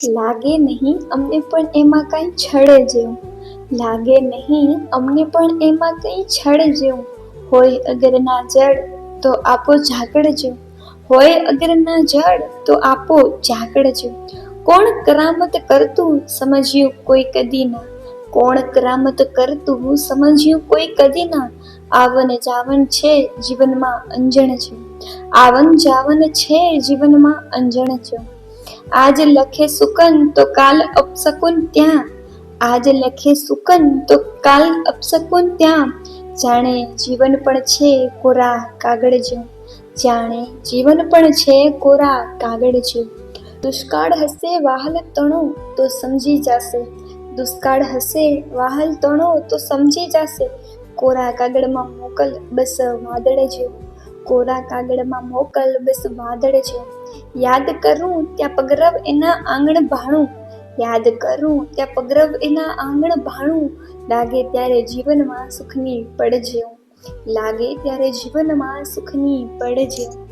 લાગે નહીં અમને પણ એમાં કાંઈ છળે જેવું, લાગે નહીં અમને પણ એમાં કંઈ છળે જેવું. હોય અગર ના જળ તો આપો ઝાકળ જેવું, હોય અગર ના જળ તો આપો ઝાકળ જેવું. કોણ કરામત કરતું સમજ્યું કોઈ કદી ના, કોણ કરામત કરતું સમજ્યું કોઈ કદી ના. આવન જાવન છે જીવનમાં અંજણ છે, આવન જાવન છે જીવનમાં અંજણ છે. આજ લખે સુકન તો કાલ અપસકુન ત્યાં, આજ લખે સુકન તો કાલ અપસકુન ત્યાં. જાણે જીવન પણ છે કોરા કાગળ જેવું, જાણે જીવન પણ છે કોરા કાગળ જેવું. દુષ્કાળ હશે વાહલ તણો તો સમજી જાશે, દુષ્કાળ હશે વાહલ તણો તો સમજી જાશે. કોરા કાગળમાં મોકલ બસ વાદળ જેવું, કોરા કાગળમાં મોકલ બસ વાદળ જેવું. યાદ કરું ત્યાં પગરવ એના આંગણ ભાણું, યાદ કરું ત્યાં પગરવ એના આંગણ ભાણું. લાગે ત્યારે જીવનમાં સુખની પડ જેવું, લાગે ત્યારે જીવનમાં સુખની પડ જેવું.